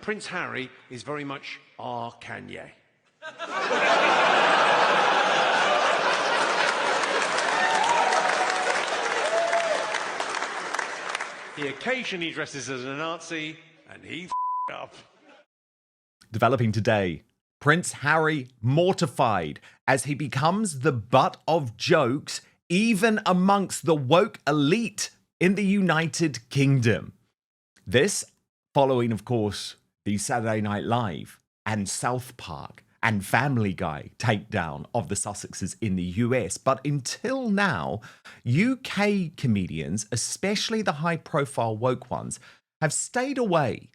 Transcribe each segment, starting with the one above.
Prince Harry is very much our Kanye. He occasionally dresses as a Nazi, and he up. Developing today, Prince Harry mortified as he becomes the butt of jokes even amongst the woke elite in the United Kingdom. This following, of course, the Saturday Night Live and South Park and Family Guy takedown of the Sussexes in the US. But until now, UK comedians, especially the high-profile woke ones, have stayed away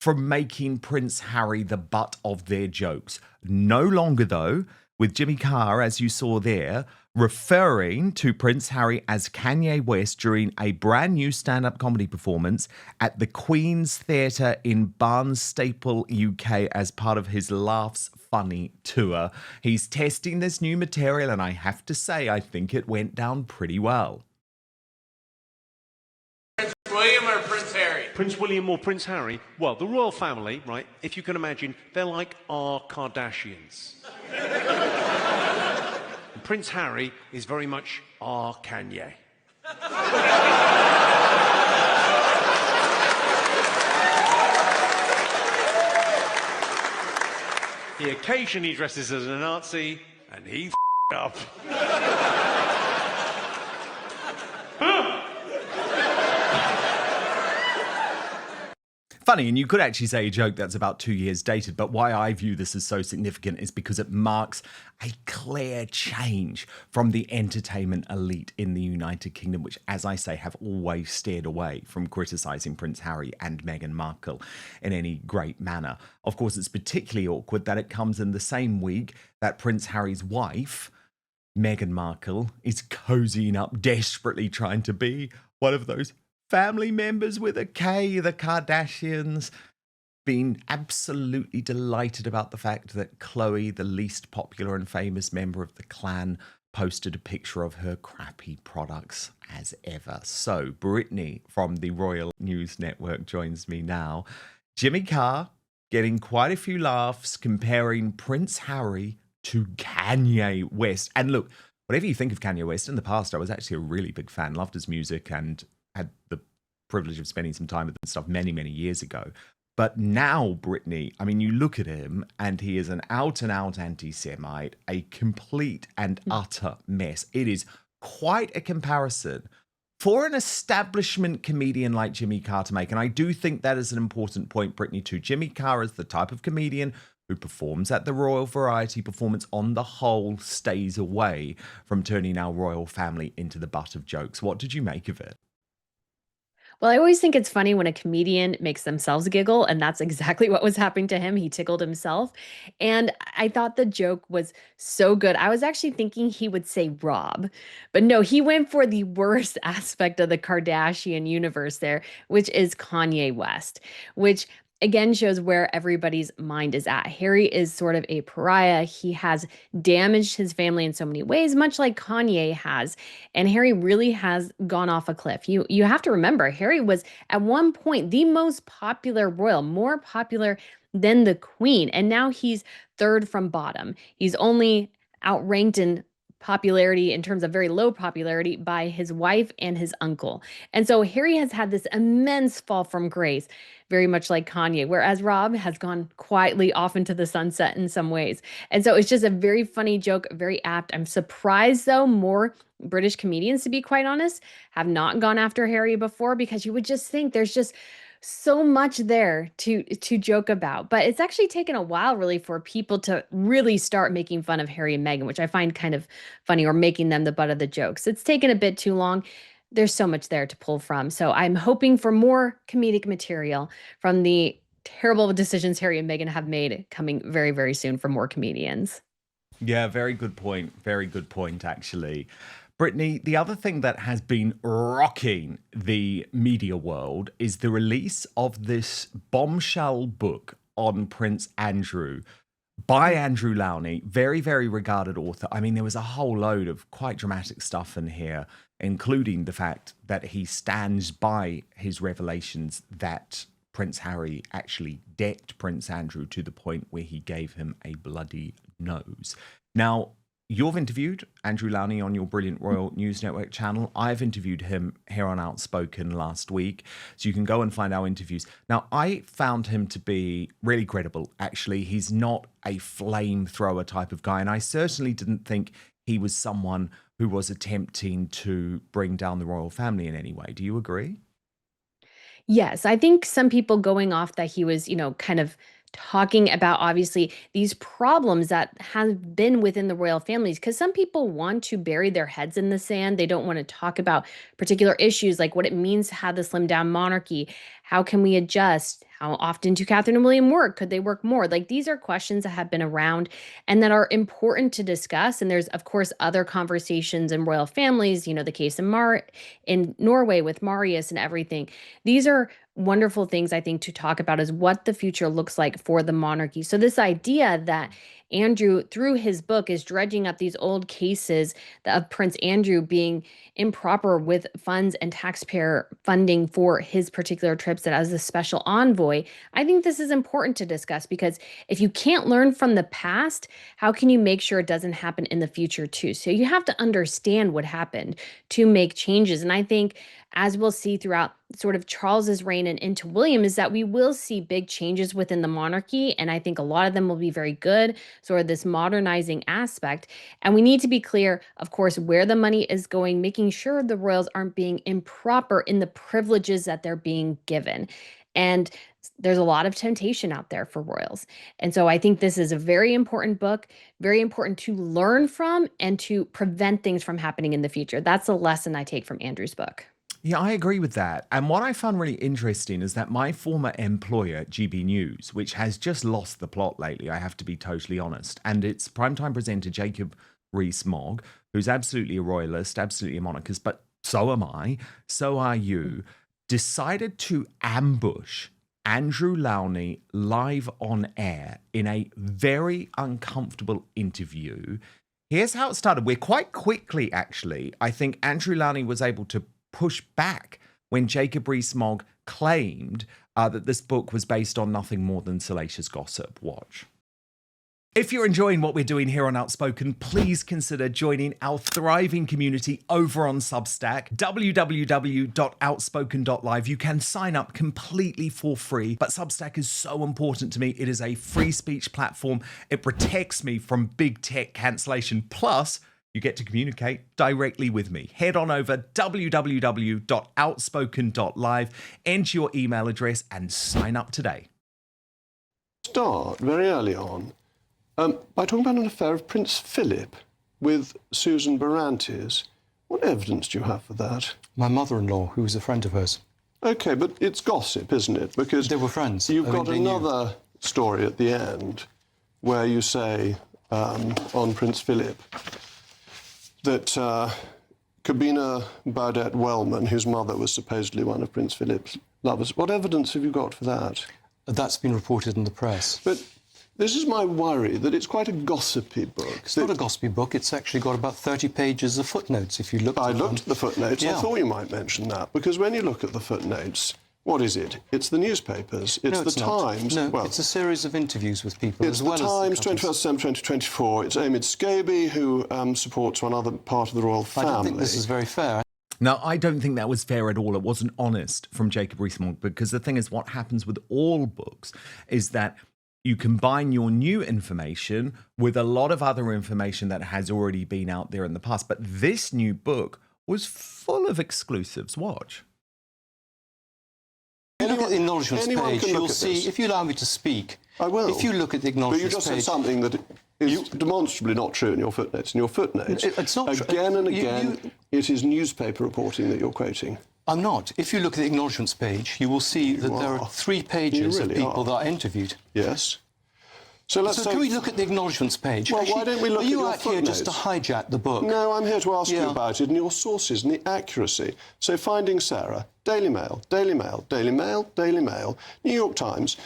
from making Prince Harry the butt of their jokes. No longer, though, with Jimmy Carr, as you saw there, referring to Prince Harry as Kanye West during a brand new stand-up comedy performance at the Queen's Theatre in Barnstaple, UK, as part of his Laughs Funny tour. He's testing this new material, and I have to say, I think it went down pretty well. Prince William or Prince Harry? Prince William or Prince Harry? Well, the royal family, right, if you can imagine, they're like our Kardashians. Prince Harry is very much our Kanye. He occasionally dresses as a Nazi, and he up. Funny, and you could actually say a joke that's about 2 years dated, but why I view this as so significant is because it marks a clear change from the entertainment elite in the United Kingdom, which, as I say, have always steered away from criticising Prince Harry and Meghan Markle in any great manner. Of course, it's particularly awkward that it comes in the same week that Prince Harry's wife, Meghan Markle, is cozying up, desperately trying to be one of those family members with a K, the Kardashians, being absolutely delighted about the fact that Khloe, the least popular and famous member of the clan, posted a picture of her crappy products as ever. So Brittany from the Royal News Network joins me now. Jimmy Carr getting quite a few laughs comparing Prince Harry to Kanye West. And look, whatever you think of Kanye West, in the past I was actually a really big fan, loved his music and had the privilege of spending some time with him and stuff many, many years ago. But now, Brittany, I mean, you look at him and he is an out-and-out anti-Semite, a complete and utter mess. It is quite a comparison for an establishment comedian like Jimmy Carr to make. And I do think that is an important point, Brittany, too. Jimmy Carr is the type of comedian who performs at the Royal Variety Performance, on the whole stays away from turning our royal family into the butt of jokes. What did you make of it? Well, I always think it's funny when a comedian makes themselves giggle, and that's exactly what was happening to him. He tickled himself. And I thought the joke was so good. I was actually thinking he would say Rob, but no, he went for the worst aspect of the Kardashian universe there, which is Kanye West, which again shows where everybody's mind is at. Harry is sort of a pariah. He has damaged his family in so many ways, much like Kanye has. And Harry really has gone off a cliff. You have to remember, Harry was at one point the most popular royal, more popular than the Queen. And now he's third from bottom. He's only outranked in popularity in terms of very low popularity by his wife and his uncle. And so Harry has had this immense fall from grace, very much like Kanye, whereas Rob has gone quietly off into the sunset in some ways. And so it's just a very funny joke, very apt. I'm surprised, though, more British comedians, to be quite honest, have not gone after Harry before, because you would just think there's just so much there to joke about. But it's actually taken a while, really, for people to really start making fun of Harry and Meghan, which I find kind of funny, or making them the butt of the jokes. It's taken a bit too long. There's so much there to pull from. So I'm hoping for more comedic material from the terrible decisions Harry and Meghan have made coming very, very soon from more comedians. Yeah, very good point. Very good point, actually. Brittany, the other thing that has been rocking the media world is the release of this bombshell book on Prince Andrew by Andrew Lowney, very, very regarded author. I mean, there was a whole load of quite dramatic stuff in here, including the fact that he stands by his revelations that Prince Harry actually decked Prince Andrew to the point where he gave him a bloody nose. Now, you've interviewed Andrew Lowney on your brilliant Royal News Network channel. I've interviewed him here on Outspoken last week, so you can go and find our interviews. Now, I found him to be really credible, actually. He's not a flamethrower type of guy, and I certainly didn't think he was someone who was attempting to bring down the royal family in any way. Do you agree? Yes, I think some people going off that he was, kind of talking about obviously these problems that have been within the royal families because some people want to bury their heads in the sand. They don't want to talk about particular issues like what it means to have the slim down monarchy. How can we adjust? How often do Catherine and William work? Could they work more? Like these are questions that have been around and that are important to discuss. And there's, of course, other conversations in royal families, the case in Norway with Marius and everything. These are wonderful things, I think, to talk about is what the future looks like for the monarchy. So this idea that Andrew, through his book, is dredging up these old cases of Prince Andrew being improper with funds and taxpayer funding for his particular trips and as a special envoy. I think this is important to discuss because if you can't learn from the past, how can you make sure it doesn't happen in the future too? So you have to understand what happened to make changes. And I think as we'll see throughout sort of Charles's reign and into William is that we will see big changes within the monarchy. And I think a lot of them will be very good, sort of this modernizing aspect. And we need to be clear, of course, where the money is going, making sure the royals aren't being improper in the privileges that they're being given. And there's a lot of temptation out there for royals. And so I think this is a very important book, very important to learn from and to prevent things from happening in the future. That's a lesson I take from Andrew's book. Yeah, I agree with that. And what I found really interesting is that my former employer, GB News, which has just lost the plot lately, I have to be totally honest, and its primetime presenter, Jacob Rees-Mogg, who's absolutely a royalist, absolutely a monarchist, but so am I, so are you, decided to ambush Andrew Lowney live on air in a very uncomfortable interview. Here's how it started. We're quite quickly, actually, I think Andrew Lowney was able to push back when Jacob Rees-Mogg claimed that this book was based on nothing more than salacious gossip. Watch. If you're enjoying what we're doing here on Outspoken, please consider joining our thriving community over on Substack, www.outspoken.live. You can sign up completely for free, but Substack is so important to me. It is a free speech platform. It protects me from big tech cancellation. Plus, you get to communicate directly with me. Head on over www.outspoken.live, enter your email address and sign up today. Start very early on by talking about an affair of Prince Philip with Susan Barantes. What evidence do you have for that? My mother-in-law, who was a friend of hers. OK, but it's gossip, isn't it? Because they were friends. You've got another story at the end where you say on Prince Philip that Kabina Baudet-Wellman, whose mother was supposedly one of Prince Philip's lovers. What evidence have you got for that? That's been reported in the press. But this is my worry, that it's quite a gossipy book. It's not a gossipy book. It's actually got about 30 pages of footnotes, if you look at them. I looked at the footnotes. Yeah. I thought you might mention that, because when you look at the footnotes, what is it? It's the newspapers. It's the Times. No, well, it's a series of interviews with people. It's the Times, 21st December 2024. It's Omid Scobie, who supports one other part of the royal family. I don't think this is very fair. No, I don't think that was fair at all. It wasn't honest from Jacob Rees-Mogg, because the thing is, what happens with all books is that you combine your new information with a lot of other information that has already been out there in the past. But this new book was full of exclusives. Watch. If you look at the acknowledgements page, you'll see, if you allow me to speak, I will. If you look at the acknowledgements page... But you just said something that is demonstrably not true in your footnotes. In your footnotes, it's not true. Again and again, it is newspaper reporting that you're quoting. I'm not. If you look at the acknowledgements page, you will see that there are 3 pages of people that are interviewed. Yes. So can we look at the acknowledgements page? Well, why don't we look at your footnotes? Are you out here just to hijack the book? No, I'm here to ask you about it and your sources and the accuracy. So Finding Sarah, Daily Mail, Daily Mail, Daily Mail, Daily Mail, New York Times,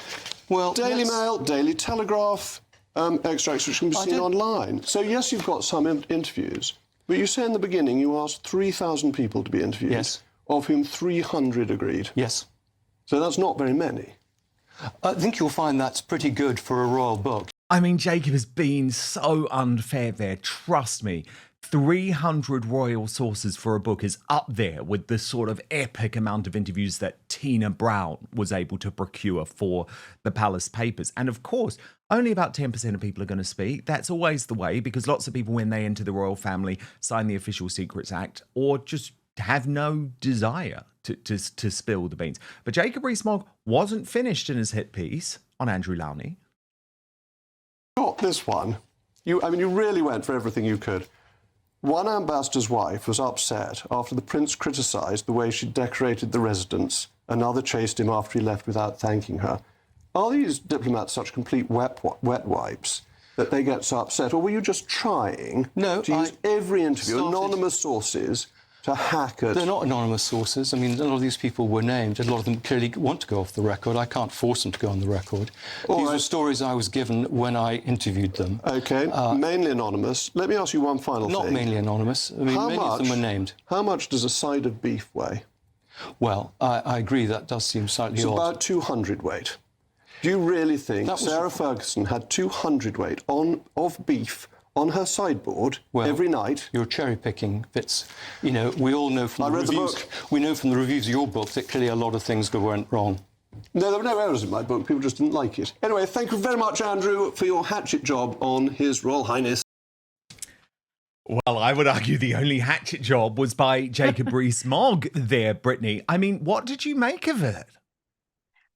Daily Mail, Daily Telegraph, extracts which can be seen online. So yes, you've got some interviews, but you say in the beginning you asked 3,000 people to be interviewed, of whom 300 agreed. Yes. So that's not very many. I think you'll find that's pretty good for a royal book. I mean, Jacob has been so unfair there, trust me. 300 royal sources for a book is up there with the sort of epic amount of interviews that Tina Brown was able to procure for the Palace Papers. And of course, only about 10% of people are going to speak. That's always the way, because lots of people, when they enter the royal family, sign the Official Secrets Act or just have no desire to spill the beans. But Jacob Rees-Mogg wasn't finished in his hit piece on Andrew Lowney. Got this one. You really went for everything you could. One ambassador's wife was upset after the prince criticised the way she decorated the residence. Another chased him after he left without thanking her. Are these diplomats such complete wet wipes that they get so upset? Or were you just trying to use every interview, anonymous sources, to hack at... They're not anonymous sources. I mean, a lot of these people were named. A lot of them clearly want to go off the record. I can't force them to go on the record. These are stories I was given when I interviewed them. OK, mainly anonymous. Let me ask you one final thing. Not mainly anonymous. I mean, many of them were named. How much does a side of beef weigh? Well, I agree that does seem slightly odd. It's about 200 weight. Do you really think Sarah Ferguson had 200 weight of beef on her sideboard every night? You're cherry-picking bits. You know, we all know from the reviews... the book. We know from the reviews of your book that clearly a lot of things went wrong. No, there were no errors in my book. People just didn't like it. Anyway, thank you very much, Andrew, for your hatchet job on His Royal Highness. Well, I would argue the only hatchet job was by Jacob Rees-Mogg there, Brittany. I mean, what did you make of it?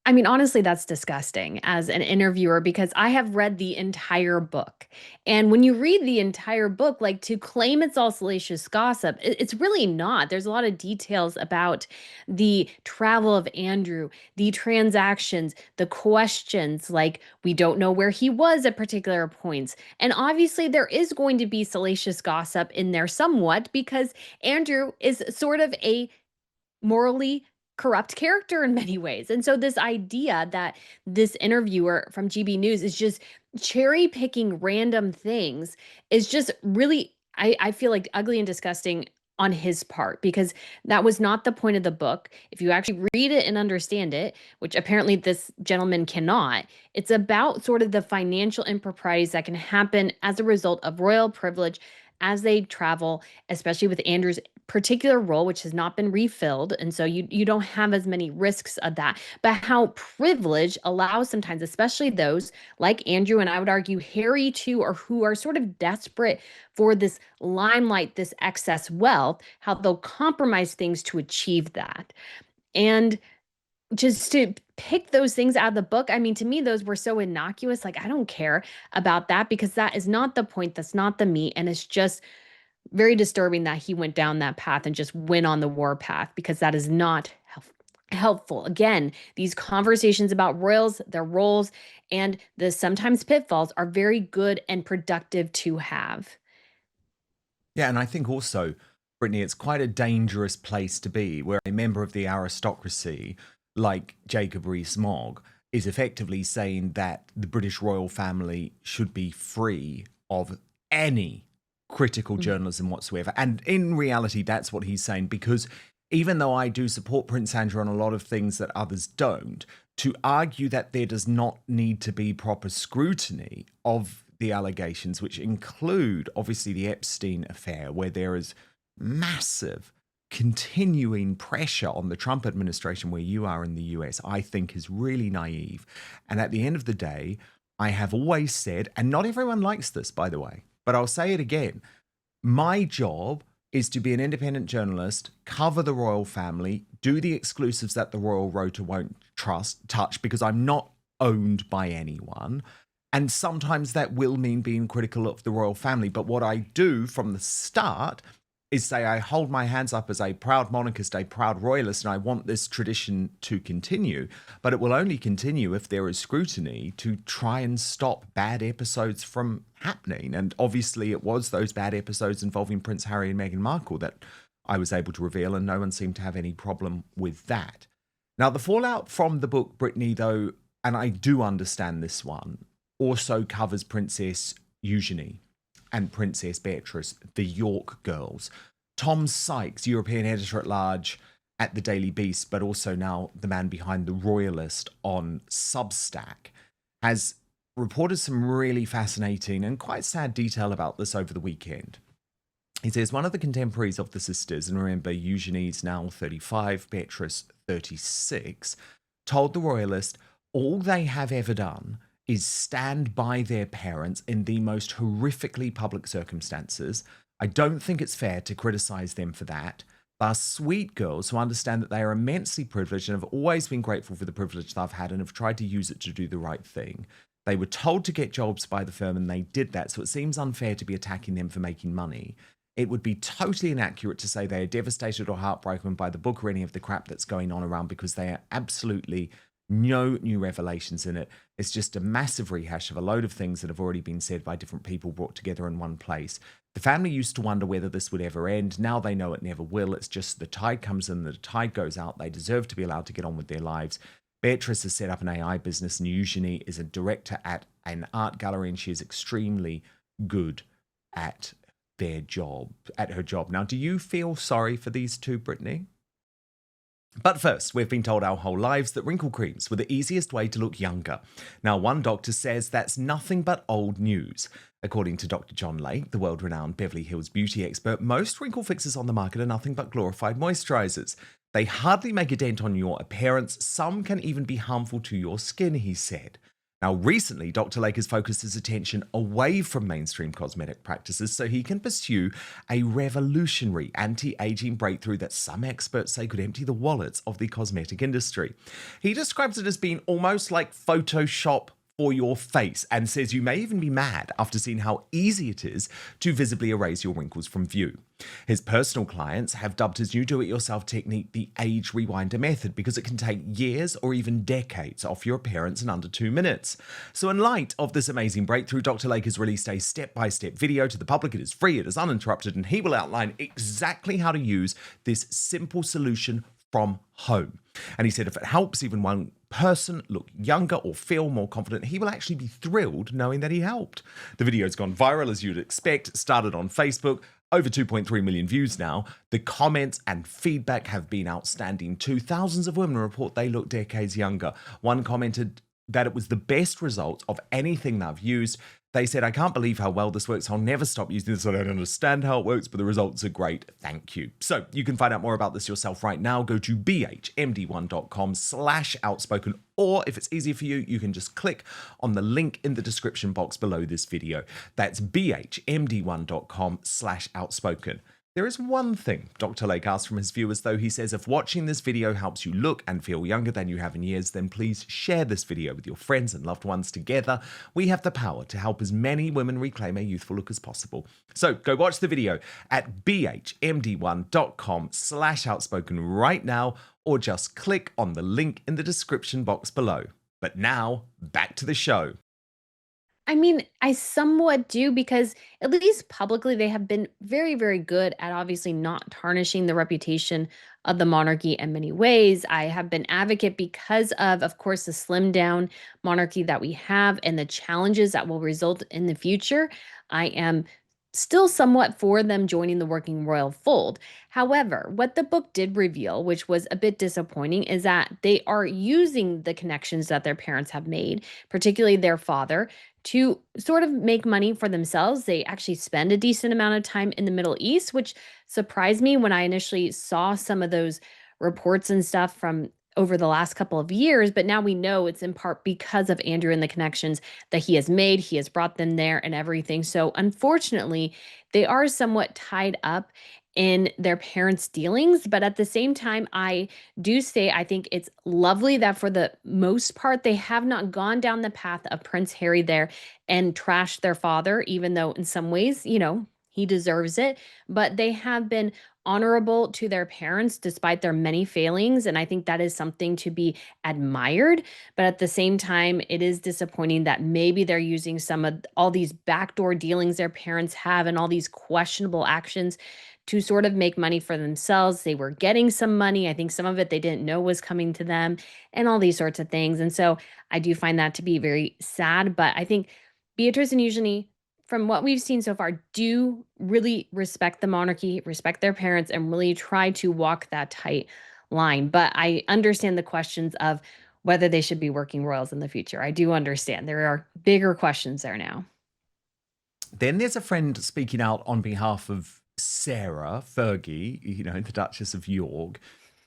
I mean, honestly, that's disgusting as an interviewer, because I have read the entire book. And when you read the entire book, like, to claim it's all salacious gossip, it's really not. There's a lot of details about the travel of Andrew, the transactions, the questions, like, we don't know where he was at particular points. And obviously there is going to be salacious gossip in there somewhat, because Andrew is sort of a morally corrupt character in many ways. And so this idea that this interviewer from GB News is just cherry picking random things is just really, I feel like, ugly and disgusting on his part, because that was not the point of the book. If you actually read it and understand it, which apparently this gentleman cannot, it's about sort of the financial improprieties that can happen as a result of royal privilege as they travel, especially with Andrew's particular role, which has not been refilled. And so you don't have as many risks of that. But how privilege allows sometimes, especially those like Andrew, and I would argue Harry too, or who are sort of desperate for this limelight, this excess wealth, how they'll compromise things to achieve that. And just to pick those things out of the book, I mean, to me, those were so innocuous. Like, I don't care about that, because that is not the point. That's not the meat. And it's just very disturbing that he went down that path and just went on the war path, because that is not helpful. Again, these conversations about royals, their roles, and the sometimes pitfalls are very good and productive to have. Yeah, and I think also, Brittany, it's quite a dangerous place to be, where a member of the aristocracy like Jacob Rees-Mogg is effectively saying that the British royal family should be free of any critical journalism whatsoever. And in reality, that's what he's saying, because even though I do support Prince Andrew on a lot of things that others don't, to argue that there does not need to be proper scrutiny of the allegations, which include obviously the Epstein affair, where there is massive continuing pressure on the Trump administration where you are in the US, I think is really naive. And at the end of the day, I have always said, and not everyone likes this, by the way, but I'll say it again, my job is to be an independent journalist, cover the royal family, do the exclusives that the royal rota won't touch, because I'm not owned by anyone. And sometimes that will mean being critical of the royal family. But what I do from the start is say I hold my hands up as a proud monarchist, a proud royalist, and I want this tradition to continue. But it will only continue if there is scrutiny to try and stop bad episodes from happening. And obviously it was those bad episodes involving Prince Harry and Meghan Markle that I was able to reveal, and no one seemed to have any problem with that. Now, the fallout from the book, Brittany, though, and I do understand this one, also covers Princess Eugenie and Princess Beatrice, the York girls. Tom Sykes, European editor-at-large, at the Daily Beast, but also now the man behind The Royalist on Substack, has reported some really fascinating and quite sad detail about this over the weekend. He says one of the contemporaries of the sisters, and remember, Eugenie's now 35, Beatrice 36, told The Royalist all they have ever done is stand by their parents in the most horrifically public circumstances. I don't think it's fair to criticize them for that. They're sweet girls who understand that they are immensely privileged and have always been grateful for the privilege they've had and have tried to use it to do the right thing. They were told to get jobs by the firm and they did that, so it seems unfair to be attacking them for making money. It would be totally inaccurate to say they are devastated or heartbroken by the book or any of the crap that's going on around, because they are absolutely no new revelations in it. It's just a massive rehash of a load of things that have already been said by different people brought together in one place. The family used to wonder whether this would ever end. Now they know it never will. It's just the tide comes in, the tide goes out. They deserve to be allowed to get on with their lives. Beatrice has set up an AI business, and Eugenie is a director at an art gallery, and she is extremely good at her job. Now, do you feel sorry for these two, Brittany? But first, we've been told our whole lives that wrinkle creams were the easiest way to look younger. Now, one doctor says that's nothing but old news. According to Dr. John Lake, the world-renowned Beverly Hills beauty expert, most wrinkle fixes on the market are nothing but glorified moisturizers. They hardly make a dent on your appearance. Some can even be harmful to your skin, he said. Now, recently, Dr. Lake has focused his attention away from mainstream cosmetic practices so he can pursue a revolutionary anti-aging breakthrough that some experts say could empty the wallets of the cosmetic industry. He describes it as being almost like Photoshop for your face, and says you may even be mad after seeing how easy it is to visibly erase your wrinkles from view. His personal clients have dubbed his new do-it-yourself technique the age rewinder method because it can take years or even decades off your appearance in under 2 minutes. So in light of this amazing breakthrough, Dr. Lake has released a step-by-step video to the public. It is free, it is uninterrupted, and he will outline exactly how to use this simple solution from home. And he said if it helps even one person look younger or feel more confident, he will actually be thrilled knowing that he helped. The video's gone viral, as you'd expect. It started on Facebook, over 2.3 million views now. The comments and feedback have been outstanding too. Thousands of women report they look decades younger. One commented that it was the best result of anything they've used. They said, I can't believe how well this works. I'll never stop using this. I don't understand how it works, but the results are great. Thank you. So you can find out more about this yourself right now. Go to bhmd1.com/outspoken, or if it's easier for you, you can just click on the link in the description box below this video. That's bhmd1.com/outspoken. There is one thing Dr. Lake asks from his viewers, though. He says, if watching this video helps you look and feel younger than you have in years, then please share this video with your friends and loved ones. Together, we have the power to help as many women reclaim a youthful look as possible. So go watch the video at bhmd1.com/outspoken right now, or just click on the link in the description box below. But now, back to the show. I mean, I somewhat do, because at least publicly they have been very, very good at obviously not tarnishing the reputation of the monarchy in many ways. I have been advocate because of course, the slimmed down monarchy that we have and the challenges that will result in the future. I am still somewhat for them joining the working royal fold. However, what the book did reveal, which was a bit disappointing, is that they are using the connections that their parents have made, particularly their father, to sort of make money for themselves. They actually spend a decent amount of time in the Middle East, which surprised me when I initially saw some of those reports and stuff from over the last couple of years. But now we know it's in part because of Andrew and the connections that he has made. He has brought them there and everything. So unfortunately, they are somewhat tied up in their parents' dealings. But at the same time, I do say I think it's lovely that for the most part, they have not gone down the path of Prince Harry there and trashed their father, even though in some ways, he deserves it. But they have been honorable to their parents despite their many failings. And I think that is something to be admired. But at the same time, it is disappointing that maybe they're using some of all these backdoor dealings their parents have and all these questionable actions to sort of make money for themselves. They were getting some money. I think some of it they didn't know was coming to them and all these sorts of things. And so I do find that to be very sad. But I think Beatrice and Eugenie, from what we've seen so far, do really respect the monarchy, respect their parents, and really try to walk that tight line. But I understand the questions of whether they should be working royals in the future. I do understand. There are bigger questions there now. Then there's a friend speaking out on behalf of Sarah, Fergie, the Duchess of York,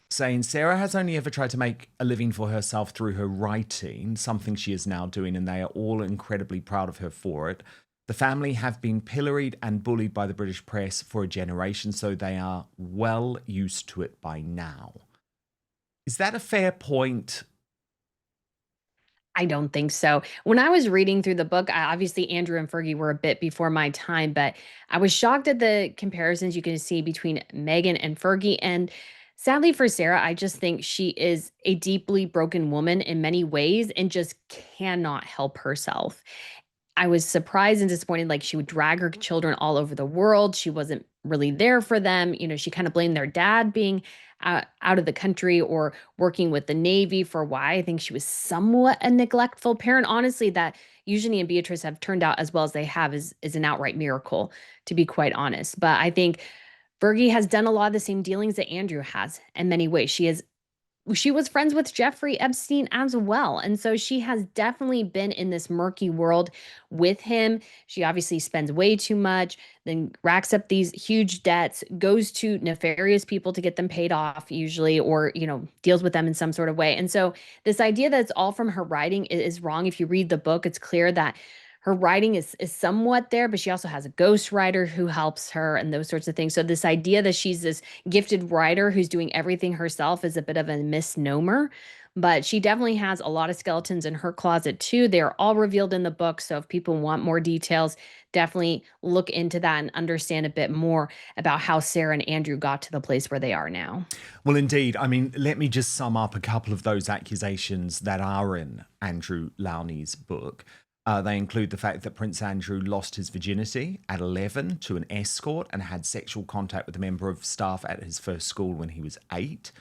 saying Sarah has only ever tried to make a living for herself through her writing, something she is now doing, and they are all incredibly proud of her for it. The family have been pilloried and bullied by the British press for a generation, so they are well used to it by now. Is that a fair point? I don't think so. When I was reading through the book, obviously Andrew and Fergie were a bit before my time, but I was shocked at the comparisons you can see between Meghan and Fergie. And sadly for Sarah, I just think she is a deeply broken woman in many ways and just cannot help herself. I was surprised and disappointed. Like, she would drag her children all over the world. She wasn't really there for them. She kind of blamed their dad being out of the country or working with the Navy for why I think she was somewhat a neglectful parent. Honestly, that Eugenie and Beatrice have turned out as well as they have is an outright miracle, to be quite honest. But I think Fergie has done a lot of the same dealings that Andrew has in many ways. She was friends with Jeffrey Epstein as well. And so she has definitely been in this murky world with him. She obviously spends way too much, then racks up these huge debts, goes to nefarious people to get them paid off usually, or, deals with them in some sort of way. And so this idea that it's all from her writing is wrong. If you read the book, it's clear that her writing is somewhat there, but she also has a ghostwriter who helps her and those sorts of things. So this idea that she's this gifted writer who's doing everything herself is a bit of a misnomer. But she definitely has a lot of skeletons in her closet too. They're all revealed in the book. So if people want more details, definitely look into that and understand a bit more about how Sarah and Andrew got to the place where they are now. Well, indeed. I mean, let me just sum up a couple of those accusations that are in Andrew Lowney's book. They include the fact that Prince Andrew lost his virginity at 11 to an escort and had sexual contact with a member of staff at his first school when he was 8.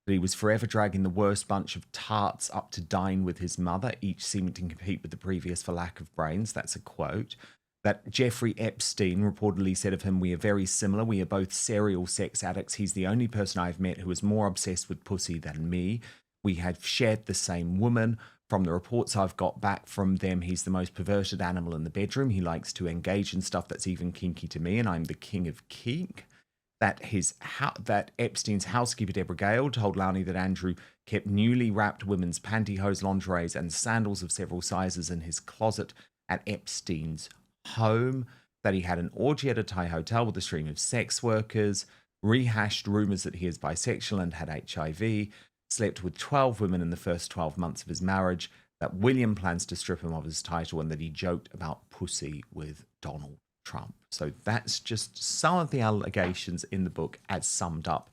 That he was forever dragging the worst bunch of tarts up to dine with his mother, each seeming to compete with the previous for lack of brains. That's a quote. That Jeffrey Epstein reportedly said of him, "We are very similar. We are both serial sex addicts. He's the only person I've met who is more obsessed with pussy than me. We have shared the same woman. From the reports I've got back from them, he's the most perverted animal in the bedroom. He likes to engage in stuff that's even kinky to me, and I'm the king of kink." That Epstein's housekeeper, Deborah Gale, told Lowney that Andrew kept newly wrapped women's pantyhose, lingeries, and sandals of several sizes in his closet at Epstein's home. That he had an orgy at a Thai hotel with a stream of sex workers, rehashed rumors that he is bisexual and had HIV, slept with 12 women in the first 12 months of his marriage, that William plans to strip him of his title, and that he joked about pussy with Donald Trump. So that's just some of the allegations in the book as summed up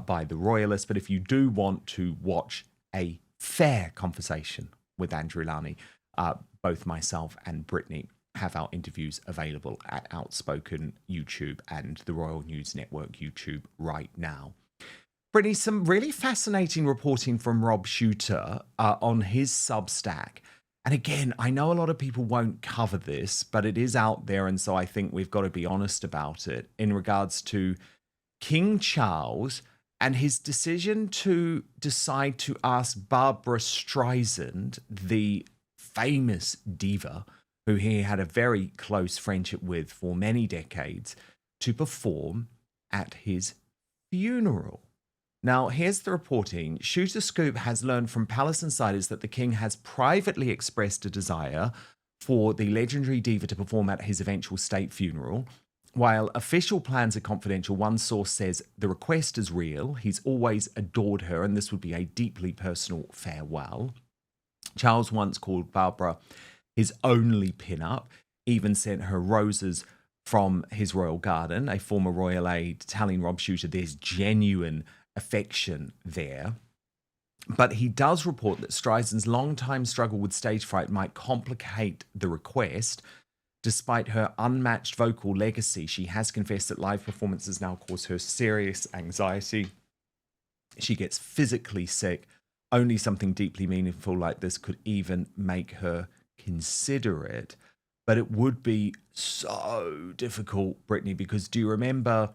by the royalists. But if you do want to watch a fair conversation with Andrew Lowney, both myself and Brittany have our interviews available at Outspoken YouTube and the Royal News Network YouTube right now. Brittany, some really fascinating reporting from Rob Shooter on his Substack. And again, I know a lot of people won't cover this, but it is out there. And so I think we've got to be honest about it in regards to King Charles and his decision to decide to ask Barbra Streisand, the famous diva, who he had a very close friendship with for many decades, to perform at his funeral. Now, here's the reporting. Shooter Scoop has learned from palace insiders that the king has privately expressed a desire for the legendary diva to perform at his eventual state funeral. While official plans are confidential, one source says the request is real. He's always adored her, and this would be a deeply personal farewell. Charles once called Barbara his only pin-up, even sent her roses from his royal garden. A former royal aide telling Rob Shooter there's genuine affection there. But he does report that Streisand's long-time struggle with stage fright might complicate the request. Despite her unmatched vocal legacy, she has confessed that live performances now cause her serious anxiety. She gets physically sick. Only something deeply meaningful like this could even make her consider it. But it would be so difficult, Brittany, because do you remember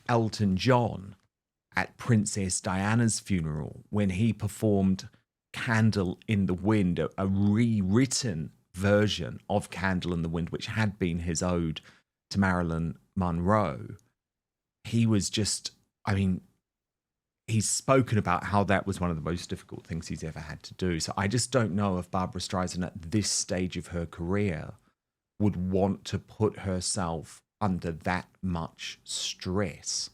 Elton John at Princess Diana's funeral when he performed Candle in the Wind, a rewritten version of Candle in the Wind, which had been his ode to Marilyn Monroe. He was just, I mean, he's spoken about how that was one of the most difficult things he's ever had to do. So I just don't know if Barbra Streisand at this stage of her career would want to put herself under that much stress.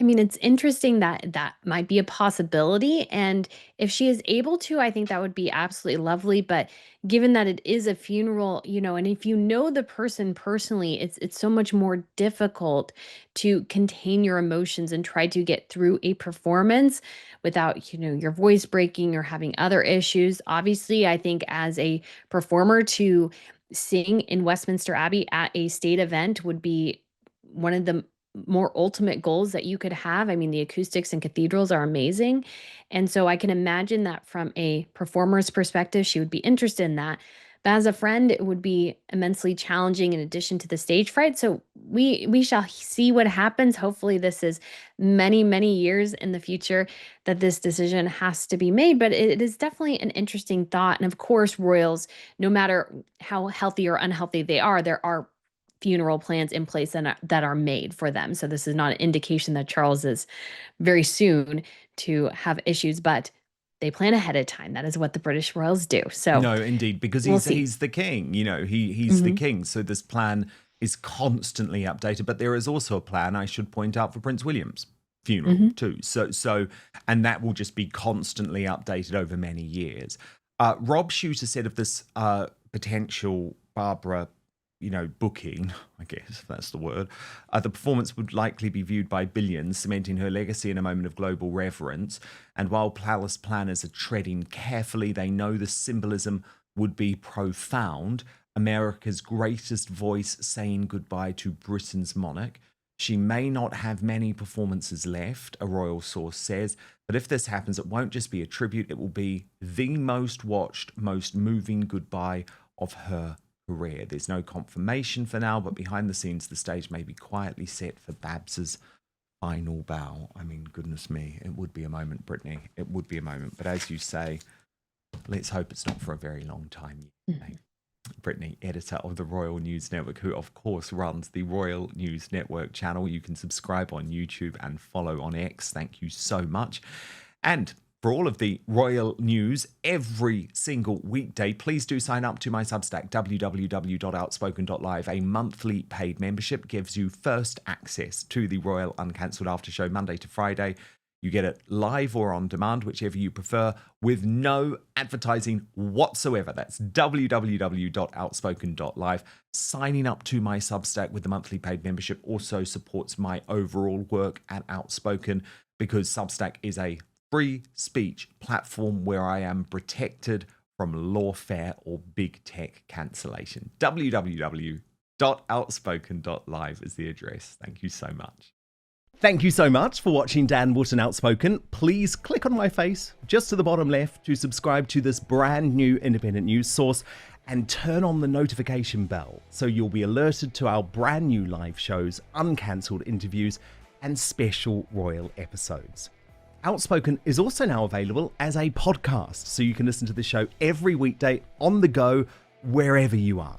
I mean, it's interesting that that might be a possibility. And if she is able to, I think that would be absolutely lovely. But given that it is a funeral, and if you know the person personally, it's so much more difficult to contain your emotions and try to get through a performance without, your voice breaking or having other issues. Obviously, I think as a performer to sing in Westminster Abbey at a state event would be one of the more ultimate goals that you could have. I mean, the acoustics in cathedrals are amazing. And so I can imagine that from a performer's perspective, she would be interested in that. But as a friend, it would be immensely challenging in addition to the stage fright. So we shall see what happens. Hopefully this is many, many years in the future that this decision has to be made. But it is definitely an interesting thought. And of course, royals, no matter how healthy or unhealthy they are, there are funeral plans in place that are made for them. So this is not an indication that Charles is very soon to have issues, but they plan ahead of time. That is what the British royals do. So no, indeed, because he's the king. He's the king. So this plan is constantly updated. But there is also a plan, I should point out, for Prince William's funeral too. So and that will just be constantly updated over many years. Rob Shooter said of this potential Barbara booking, I guess if that's the word, the performance would likely be viewed by billions, cementing her legacy in a moment of global reverence. And while palace planners are treading carefully, they know the symbolism would be profound. America's greatest voice saying goodbye to Britain's monarch. She may not have many performances left, a royal source says, but if this happens, it won't just be a tribute, it will be the most watched, most moving goodbye of her career. There's no confirmation for now, but behind the scenes, the stage may be quietly set for Babs's final bow. I mean, goodness me, it would be a moment, Brittany. It would be a moment. But as you say, let's hope it's not for a very long time. Brittany, editor of the Royal News Network, who of course runs the Royal News Network channel. You can subscribe on YouTube and follow on X. Thank you so much. And for all of the royal news every single weekday, please do sign up to my Substack, www.outspoken.live. A monthly paid membership gives you first access to the Royal Uncancelled After Show Monday to Friday. You get it live or on demand, whichever you prefer, with no advertising whatsoever. That's www.outspoken.live. Signing up to my Substack with the monthly paid membership also supports my overall work at Outspoken, because Substack is a free speech platform where I am protected from lawfare or big tech cancellation. www.outspoken.live is the address. Thank you so much. Thank you so much for watching Dan Wootton Outspoken. Please click on my face just to the bottom left to subscribe to this brand new independent news source and turn on the notification bell so you'll be alerted to our brand new live shows, uncancelled interviews, and special royal episodes. Outspoken is also now available as a podcast, so you can listen to the show every weekday on the go, wherever you are.